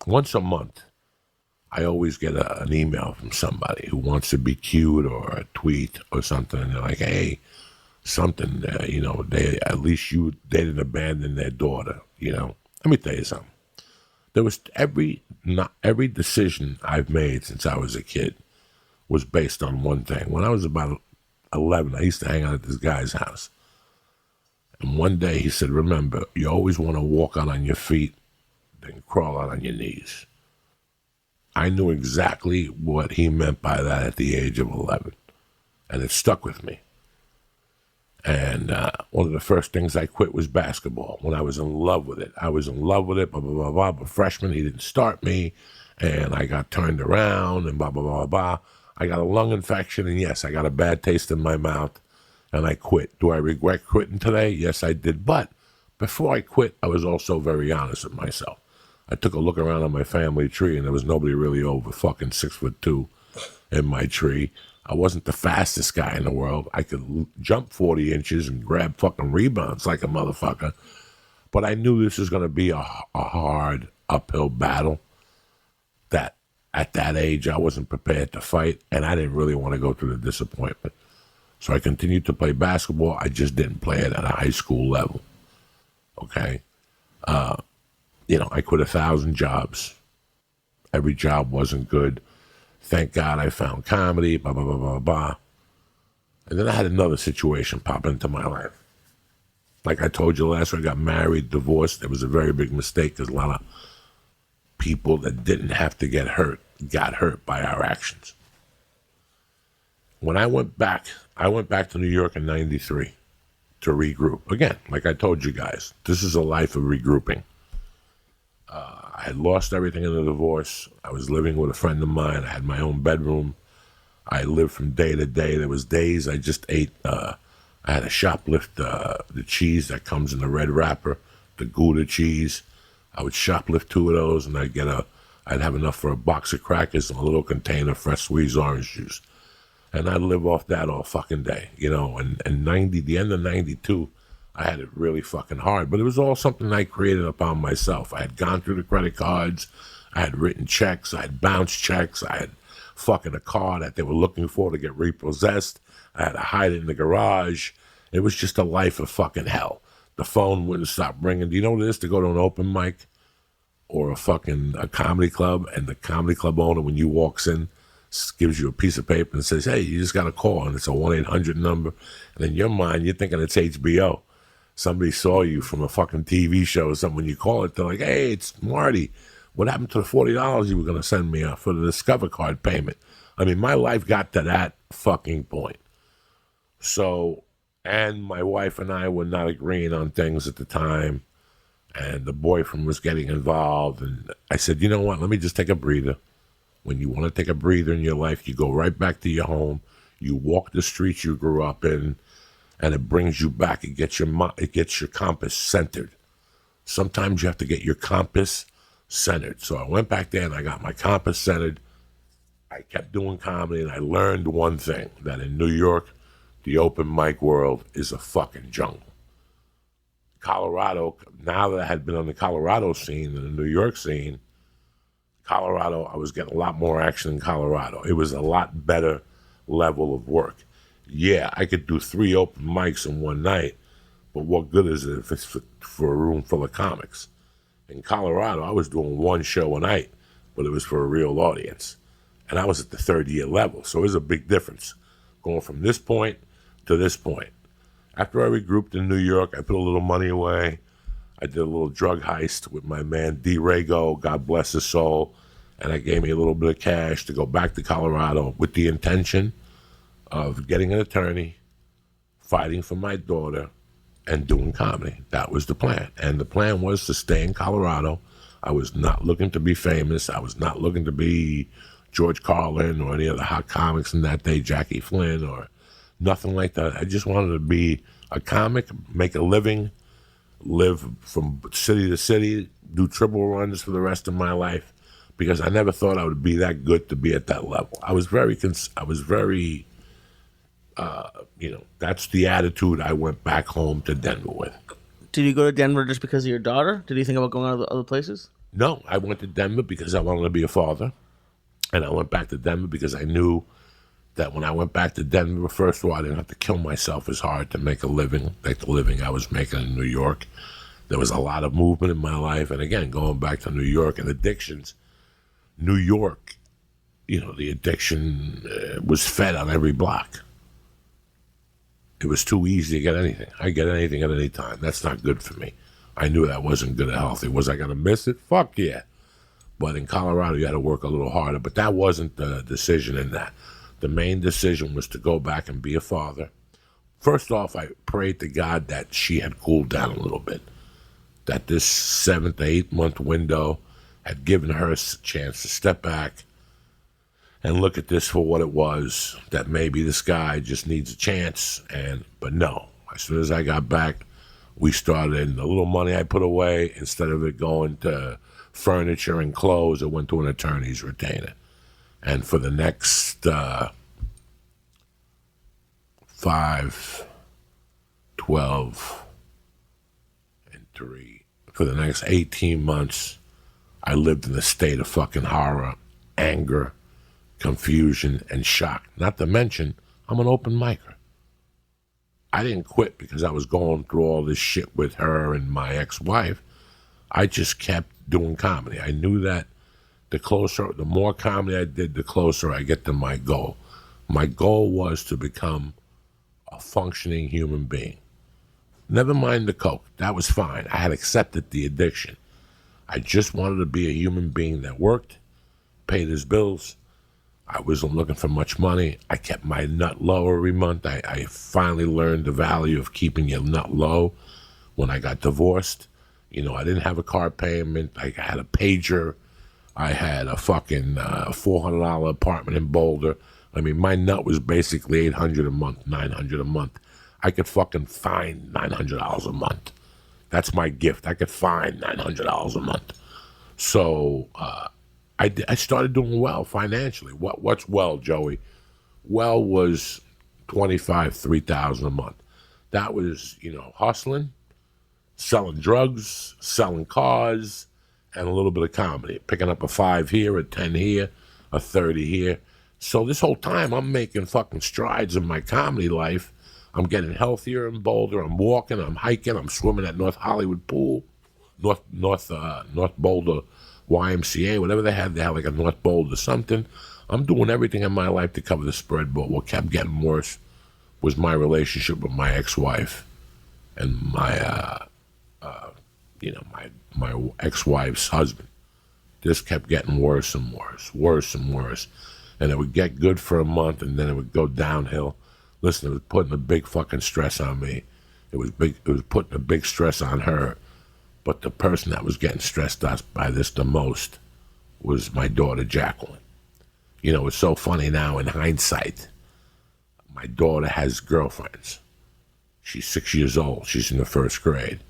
once a month, I always get an email from somebody who wants to be cute or a tweet or something. And they're like, hey, something, they at least they didn't abandon their daughter, Let me tell you something. There was not every decision I've made since I was a kid was based on one thing. When I was about 11, I used to hang out at this guy's house. And one day he said, remember, you always want to walk out on your feet, then crawl out on your knees. I knew exactly what he meant by that at the age of 11, and it stuck with me. And one of the first things I quit was basketball when I was in love with it. I was in love with it, blah, blah, blah, blah. But freshman, he didn't start me, and I got turned around, and blah, blah, blah, blah. I got a lung infection, and yes, I got a bad taste in my mouth, and I quit. Do I regret quitting today? Yes, I did. But before I quit, I was also very honest with myself. I took a look around on my family tree, and there was nobody really over fucking 6'2" in my tree. I wasn't the fastest guy in the world. I could jump 40 inches and grab fucking rebounds like a motherfucker. But I knew this was going to be a hard uphill battle that at that age I wasn't prepared to fight, and I didn't really want to go through the disappointment. So I continued to play basketball. I just didn't play it at a high school level. Okay? I quit 1,000 jobs. Every job wasn't good. Thank God I found comedy, blah, blah, blah, blah, blah. And then I had another situation pop into my life. Like I told you last week, I got married, divorced. It was a very big mistake because a lot of people that didn't have to get hurt got hurt by our actions. When I went back to New York in 93 to regroup. Again, like I told you guys, this is a life of regrouping. I had lost everything in the divorce. I was living with a friend of mine. I had my own bedroom. I lived from day to day. There was days I just ate, I had to shoplift the cheese that comes in the red wrapper, the Gouda cheese. I would shoplift 2 of those, and I'd have enough for a box of crackers and a little container of fresh squeezed orange juice. And I'd live off that all fucking day, and the end of 92, I had it really fucking hard, but it was all something I created upon myself. I had gone through the credit cards, I had written checks, I had bounced checks, I had fucking a car that they were looking for to get repossessed. I had to hide it in the garage. It was just a life of fucking hell. The phone wouldn't stop ringing. Do you know what it is to go to an open mic or a comedy club, and the comedy club owner, when you walks in, gives you a piece of paper and says, hey, you just got a call, and it's a 1-800 number, and in your mind, you're thinking it's HBO. Somebody saw you from a fucking TV show or something. When you call it, they're like, hey, it's Marty. What happened to the $40 you were going to send me for the Discover card payment? I mean, my life got to that fucking point. So, and my wife and I were not agreeing on things at the time, and the boyfriend was getting involved, and I said, you know what, let me just take a breather. When you want to take a breather in your life, you go right back to your home, you walk the streets you grew up in, and it brings you back. It gets your compass centered. Sometimes you have to get your compass centered. So I went back there and I got my compass centered. I kept doing comedy, and I learned one thing, that in New York, the open mic world is a fucking jungle. Colorado, now that I had been on the Colorado scene and the New York scene, Colorado, I was getting a lot more action in Colorado. It was a lot better level of work. Yeah, I could do 3 open mics in one night, but what good is it if it's for a room full of comics? In Colorado, I was doing 1 show a night, but it was for a real audience. And I was at the 3rd-year level, so it was a big difference going from this point to this point. After I regrouped in New York, I put a little money away. I did a little drug heist with my man D. Rago, God bless his soul, and that gave me a little bit of cash to go back to Colorado with the intention of getting an attorney, fighting for my daughter, and doing comedy. That was the plan. And the plan was to stay in Colorado. I was not looking to be famous. I was not looking to be George Carlin or any of the hot comics in that day, Jackie Flynn or nothing like that. I just wanted to be a comic, make a living, live from city to city, do triple runs for the rest of my life, because I never thought I would be that good to be at that level. I was very, that's the attitude I went back home to Denver with. Did you go to Denver just because of your daughter? Did you think about going other places? No, I went to Denver because I wanted to be a father. And I went back to Denver because I knew that when I went back to Denver, first of all, I didn't have to kill myself as hard to make a living, like the living I was making in New York. There was a lot of movement in my life. And again, going back to New York and addictions, New York, the addiction was fed on every block. It was too easy to get anything. I get anything at any time. That's not good for me. I knew that wasn't good or healthy. Was I going to miss it? Fuck yeah. But in Colorado, you had to work a little harder. But that wasn't the decision in that. The main decision was to go back and be a father. First off, I prayed to God that she had cooled down a little bit. That this 7 to 8 month window had given her a chance to step back and look at this for what it was. That maybe this guy just needs a chance. But no, as soon as I got back, we started, and the little money I put away, instead of it going to furniture and clothes, it went to an attorney's retainer. And for the next 5, 12, and 3, for the next 18 months, I lived in a state of fucking horror, anger, confusion, and shock. Not to mention, I'm an open micer. I didn't quit because I was going through all this shit with her and my ex-wife. I just kept doing comedy. I knew that the more comedy I did, the closer I get to my goal. My goal was to become a functioning human being. Never mind the coke. That was fine. I had accepted the addiction. I just wanted to be a human being that worked, paid his bills. I wasn't looking for much money. I kept my nut low every month. I finally learned the value of keeping your nut low when I got divorced. I didn't have a car payment. I had a pager. I had a fucking $400 apartment in Boulder. I mean, my nut was basically $800 a month, $900 a month. I could fucking find $900 a month. That's my gift. I could find $900 a month. So I started doing well financially. What's well, Joey? Well was $3,000 a month. That was, hustling, selling drugs, selling cars, and a little bit of comedy. Picking up a 5 here, a 10 here, a 30 here. So this whole time, I'm making fucking strides in my comedy life. I'm getting healthier in Boulder. I'm walking, I'm hiking, I'm swimming at North Hollywood Pool, North Boulder YMCA, whatever they had like a North Boulder something. I'm doing everything in my life to cover the spread, but what kept getting worse was my relationship with my ex-wife and my ex-wife's husband. This kept getting worse and worse. And it would get good for a month, and then it would go downhill. Listen, it was putting a big fucking stress on me. It was putting a big stress on her. But the person that was getting stressed out by this the most was my daughter, Jacqueline. It's so funny now in hindsight. My daughter has girlfriends. She's 6 years old. She's in the first grade.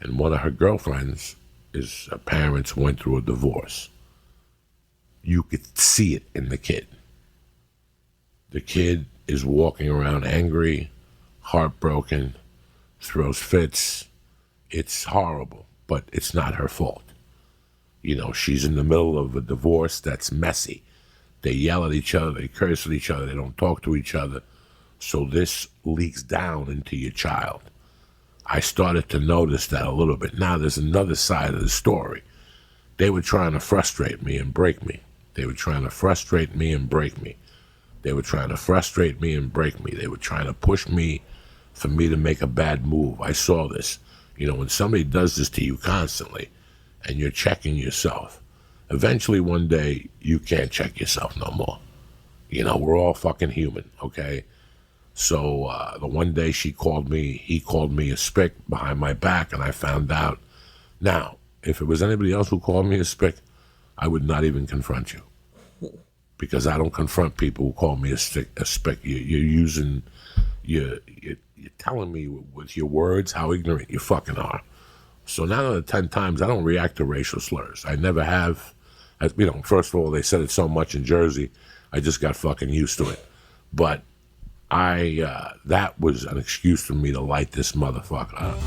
And one of her girlfriends, her parents went through a divorce. You could see it in the kid. The kid is walking around angry, heartbroken, throws fits. It's horrible, but it's not her fault. She's in the middle of a divorce that's messy. They yell at each other, they curse at each other, they don't talk to each other. So this leaks down into your child. I started to notice that a little bit. Now there's another side of the story. They were trying to frustrate me and break me. They were trying to frustrate me and break me. They were trying to frustrate me and break me. They were trying to push me for me to make a bad move. I saw this. When somebody does this to you constantly and you're checking yourself, eventually one day you can't check yourself no more. We're all fucking human, okay? So the one day he called me a spick behind my back, and I found out. Now, if it was anybody else who called me a spick, I would not even confront you. Because I don't confront people who call me a spick. You're telling me with your words how ignorant you fucking are. So 9 out of 10 times, I don't react to racial slurs. I never have. First of all, they said it so much in Jersey, I just got fucking used to it. But that was an excuse for me to light this motherfucker up.